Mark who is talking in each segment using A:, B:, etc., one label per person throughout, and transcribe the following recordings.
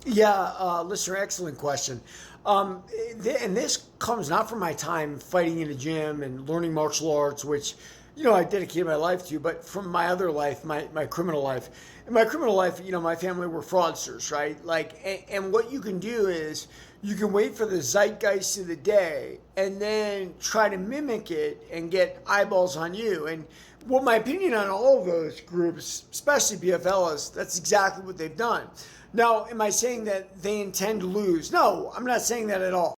A: Yeah, listener, excellent question. And this comes not from my time fighting in a gym and learning martial arts, which, I dedicated my life to, but from my other life, my criminal life. In my criminal life, my family were fraudsters, right? And what you can do is you can wait for the zeitgeist of the day and then try to mimic it and get eyeballs on you. And what my opinion on all of those groups, especially PFL, is that's exactly what they've done. Now, am I saying that they intend to lose? No, I'm not saying that at all.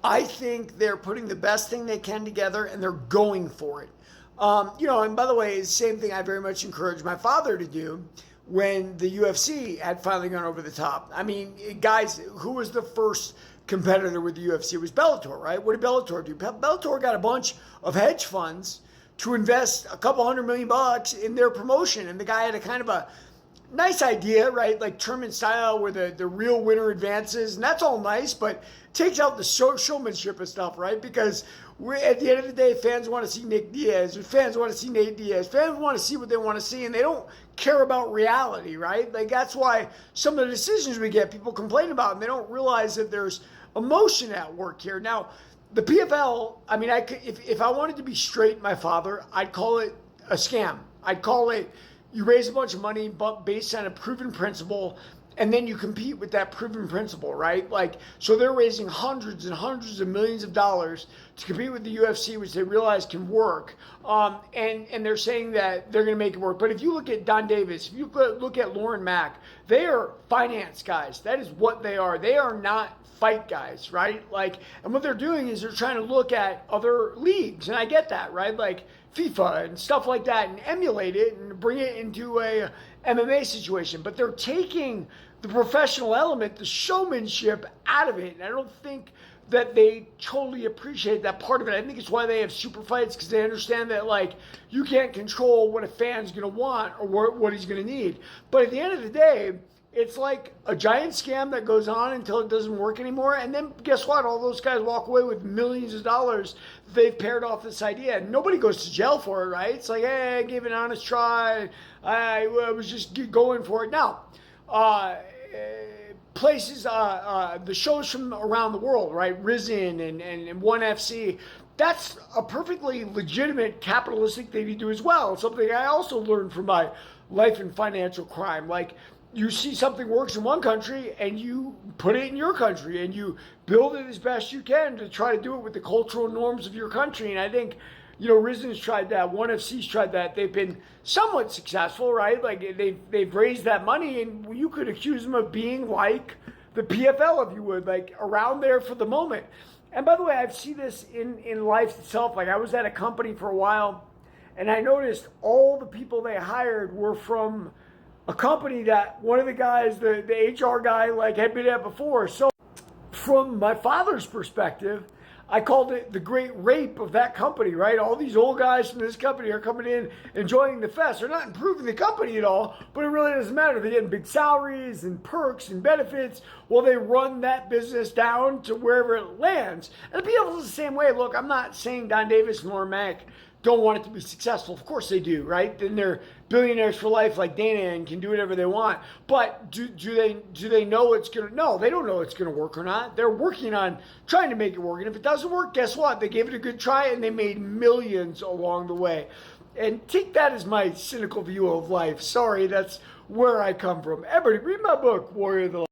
A: I think they're putting the best thing they can together and they're going for it. And by the way, it's the same thing I very much encouraged my father to do when the UFC had finally gone over the top. I mean, guys, who was the first competitor with the UFC? It was Bellator, right? What did Bellator do? Bellator got a bunch of hedge funds to invest a couple $100 million in their promotion, and the guy had a kind of a nice idea, right? Like tournament style where the real winner advances. And that's all nice, but takes out the showmanship and stuff, right? Because at the end of the day, fans want to see Nick Diaz, or fans want to see Nate Diaz. Fans want to see what they want to see, and they don't care about reality, right? Like that's why some of the decisions we get, people complain about, and they don't realize that there's emotion at work here. Now, the PFL, I mean, if I wanted to be straight, my father, I'd call it a scam. I'd call it you raise a bunch of money but based on a proven principle, and then you compete with that proven principle, right? Like, so they're raising hundreds and hundreds of millions of dollars to compete with the UFC, which they realize can work. And they're saying that they're going to make it work. But if you look at Don Davis, if you look at Lauren Mack, they are finance guys. That is what they are. They are not fight guys, right? Like, and what they're doing is they're trying to look at other leagues, and I get that, right? Like FIFA and stuff like that, and emulate it and bring it into a MMA situation. But they're taking the professional element, the showmanship out of it, and I don't think that they totally appreciate that part of it. I think it's why they have super fights, because they understand that, like, you can't control what a fan's going to want or what he's going to need. But at the end of the day, it's like a giant scam that goes on until it doesn't work anymore. And then guess what? All those guys walk away with millions of dollars they've paired off this idea. And nobody goes to jail for it, right? It's like, hey, I gave it an honest try. I was just going for it. Now, places, the shows from around the world, right? Risen and One FC. That's a perfectly legitimate capitalistic thing to do as well. Something I also learned from my life in financial crime. Like, you see something works in one country and you put it in your country and you build it as best you can to try to do it with the cultural norms of your country. And I think, Risen's tried that. One FC's tried that. They've been somewhat successful, right? Like they've raised that money, and you could accuse them of being like the PFL, if you would, like around there for the moment. And by the way, I've seen this in life itself. Like I was at a company for a while and I noticed all the people they hired were from a company that one of the guys, the HR guy, like had been at before. So from my father's perspective, I called it the great rape of that company, right? All these old guys from this company are coming in, enjoying the fest. They're not improving the company at all, but it really doesn't matter. They're getting big salaries and perks and benefits while they run that business down to wherever it lands. And the people is the same way. Look, I'm not saying Don Davis and Lauren Mack don't want it to be successful. Of course they do, right? Then they're billionaires for life like Dana and can do whatever they want. But do they know it's going to? No, they don't know it's going to work or not. They're working on trying to make it work. And if it doesn't work, guess what? They gave it a good try and they made millions along the way. And take that as my cynical view of life. Sorry, that's where I come from. Everybody, read my book, Warrior of the Light.